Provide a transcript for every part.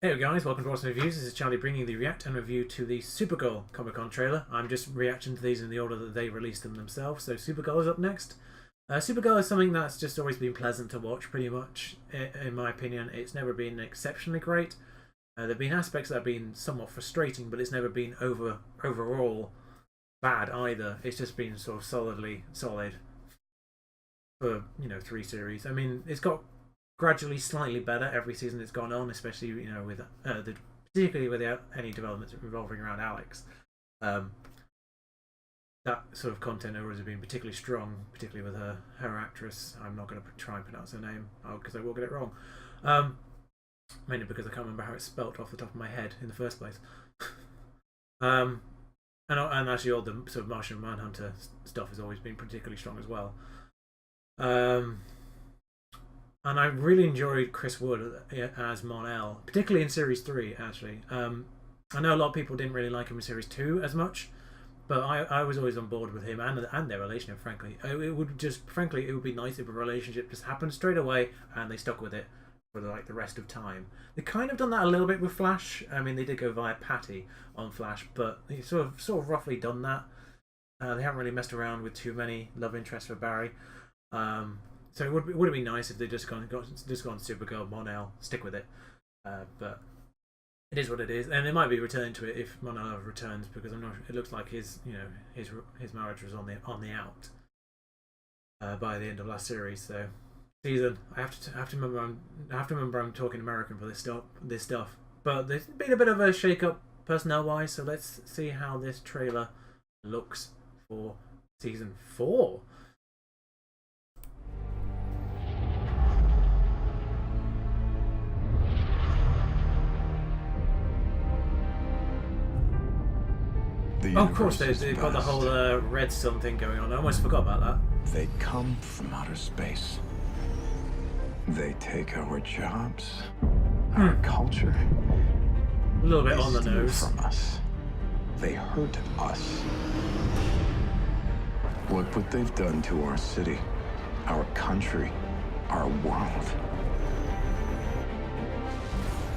Hey guys, welcome to Watson Reviews. This is Charlie bringing the react and review to the Supergirl Comic-Con trailer. I'm just reacting to these in the order that they released them themselves. So Supergirl is up next. Supergirl is something that's just always been pleasant to watch, pretty much, in my opinion. It's never been exceptionally great. There have been aspects that have been somewhat frustrating, but it's never been overall bad either. It's just been sort of solidly solid for, three series. I mean, it's got gradually slightly better every season it's gone on, especially with particularly without any developments revolving around Alex. That sort of content always has been particularly strong, particularly with her actress. I'm not going to try and pronounce her name because I will get it wrong. Mainly because I can't remember how it's spelt off the top of my head in the first place. And actually all the sort of Martian Manhunter stuff has always been particularly strong as well. And I really enjoyed Chris Wood as Mon-El, particularly in Series 3, actually. I know a lot of people didn't really like him in Series 2 as much, but I was always on board with him and their relationship, frankly. It would be nice if a relationship just happened straight away and they stuck with it for the rest of time. They kind of done that a little bit with Flash. I mean, they did go via Patty on Flash, but they sort of roughly done that. They haven't really messed around with too many love interests for Barry. So it would have been nice if they just gone Supergirl, Mon-El, stick with it. But it is what it is, and they might be returning to it if Mon-El returns, because I'm not. It looks like his marriage was on the out by the end of last series. So season, I have to remember I'm talking American for this stuff. But there's been a bit of a shake up personnel wise, so let's see how this trailer looks for season 4. Oh, of course, they've got the whole red sun thing going on. I almost forgot about that. They come from outer space. They take our jobs, our culture. A little bit on the nose. From us. They hurt us. Look what they've done to our city, our country, our world.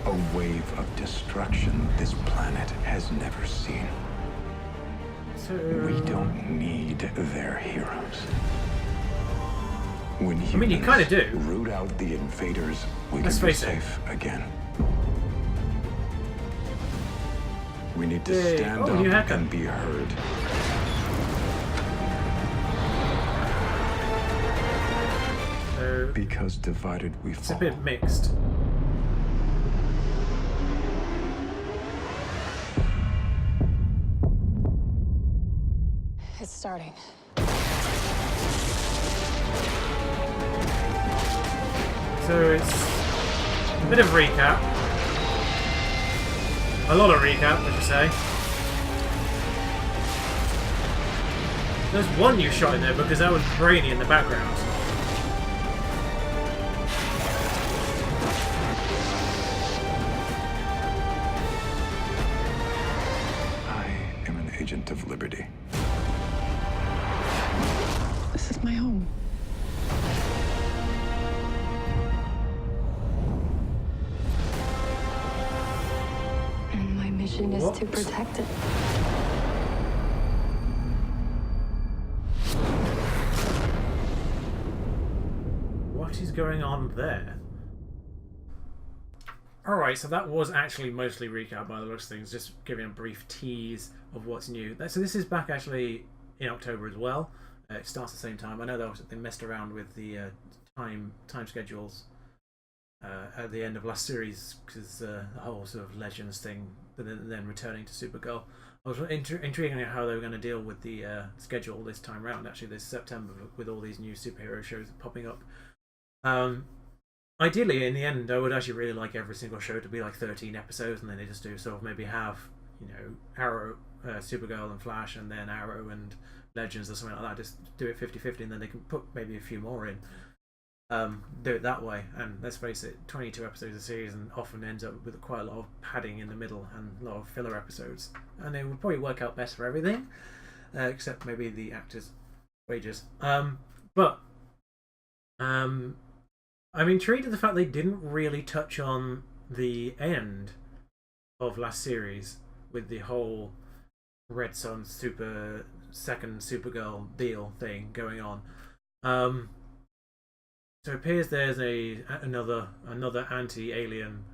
A wave of destruction this planet has never seen. We don't need their heroes. When humans you kind of do. Root out the invaders, we can be safe again. We need to stand up and be heard. Because divided we fall. It's a bit mixed. It's starting. So it's a bit of recap. A lot of recap, I should say. There's one new shot in there because that was Brainy in the background. I am an agent of liberty. This is my home. And my mission is to protect it. What is going on there? Alright, so that was actually mostly recap by the looks of things, just giving a brief tease of what's new. So this is back actually in October as well. It starts at the same time. I know they messed around with the time schedules at the end of last series because the whole sort of Legends thing, but then returning to Supergirl. I was intrigued on how they were going to deal with the schedule this time around, actually this September, with all these new superhero shows popping up. Ideally, in the end, I would actually really like every single show to be like 13 episodes, and then they just do sort of maybe have, Arrow, Supergirl and Flash, and then Arrow and Legends or something like that. Just do it 50-50, and then they can put maybe a few more in. Do it that way, and let's face it, 22 episodes a series and often ends up with quite a lot of padding in the middle and a lot of filler episodes, and it would probably work out best for everything, except maybe the actors' wages. But I'm intrigued at the fact they didn't really touch on the end of last series with the whole Red Sun second Supergirl deal thing going on. So it appears there's another anti-alien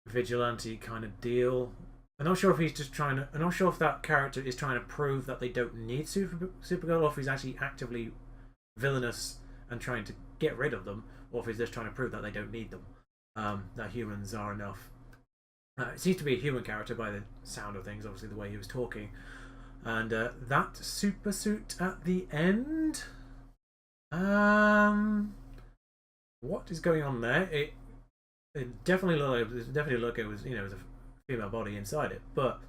vigilante kind of deal. I'm not sure if he's just trying to. I'm not sure if that character is trying to prove that they don't need Supergirl, or if he's actually actively villainous and trying to get rid of them, or if he's just trying to prove that they don't need them. That humans are enough. It seems to be a human character by the sound of things, obviously the way he was talking. And that super suit at the end. What is going on there? It definitely looked like it was, it was a female body inside it, but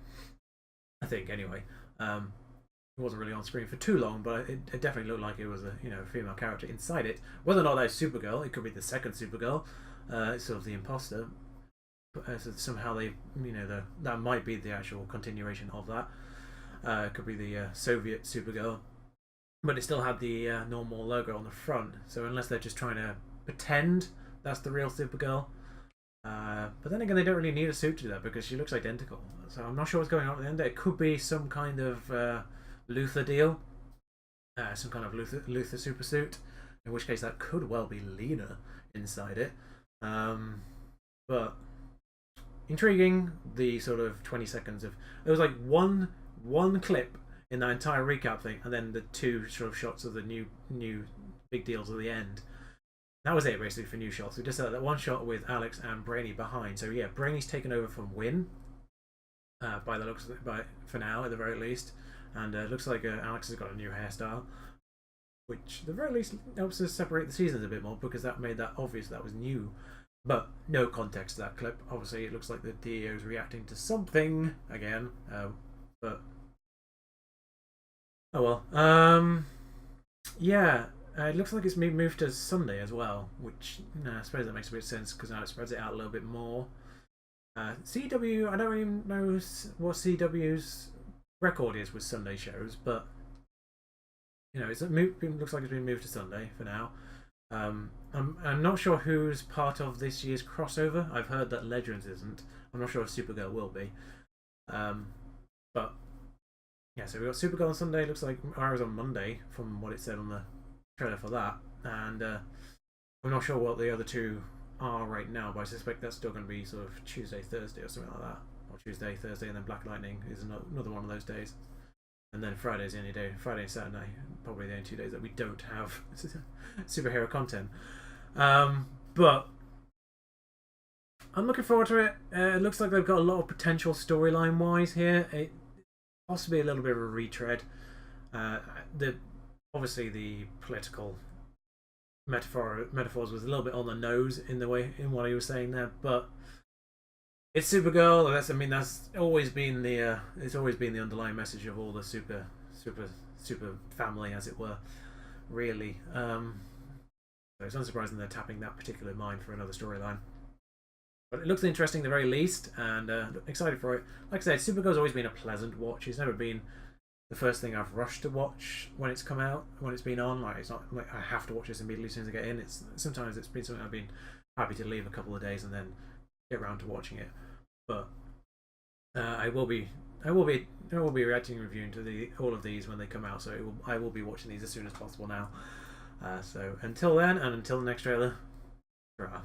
I think anyway, it wasn't really on screen for too long, but it definitely looked like it was a female character inside it. Whether or not that's Supergirl, it could be the second Supergirl, sort of the imposter. So somehow they, that might be the actual continuation of that. It could be the Soviet Supergirl, but it still had the normal logo on the front. So unless they're just trying to pretend that's the real Supergirl, but then again, they don't really need a suit to do that because she looks identical. So I'm not sure what's going on at the end. It could be some kind of Luthor deal, some kind of Luthor super suit. In which case, that could well be Lena inside it. But intriguing. The sort of 20 seconds of there was like one clip in that entire recap thing, and then the two sort of shots of the new big deals at the end. That was it basically for new shots. We just had that one shot with Alex and Brainy behind. So yeah, Brainy's taken over from Win. By the looks, for now at the very least, and it looks like Alex has got a new hairstyle, which at the very least helps us separate the seasons a bit more because that made that obvious that was new. But no context to that clip. Obviously, it looks like the DEO is reacting to something again. But oh well. Yeah. It looks like it's been moved to Sunday as well, which I suppose that makes a bit of sense because now it spreads it out a little bit more. CW, I don't even know what CW's record is with Sunday shows, but it looks like it's been moved to Sunday for now. I'm not sure who's part of this year's crossover. I've heard that Legends isn't. I'm not sure if Supergirl will be. But yeah, so we got Supergirl on Sunday. Looks like Arrow's on Monday from what it said on the trailer for that, and I'm not sure what the other two are right now, but I suspect that's still going to be sort of Tuesday, Thursday, or something like that, or Tuesday, Thursday, and then Black Lightning is another one of those days, and then Friday's the only day. Friday and Saturday, probably the only 2 days that we don't have superhero content. But I'm looking forward to it. It looks like they've got a lot of potential storyline wise here. It possibly a little bit of a retread. Obviously the political metaphors was a little bit on the nose in what he was saying there, but it's Supergirl. That's always been the underlying message of all the super family, as it were, really. So it's unsurprising they're tapping that particular mine for another storyline. But it looks interesting at the very least, and excited for it. Like I said, Supergirl's always been a pleasant watch. It's never been the first thing I've rushed to watch when it's come out, when it's been on. Like, it's not like I have to watch this immediately as soon as I get in. Sometimes it's been something I've been happy to leave a couple of days and then get around to watching it. But I will be reacting and reviewing to all of these when they come out. So I will be watching these as soon as possible now. So until then, and until the next trailer, ta-ra.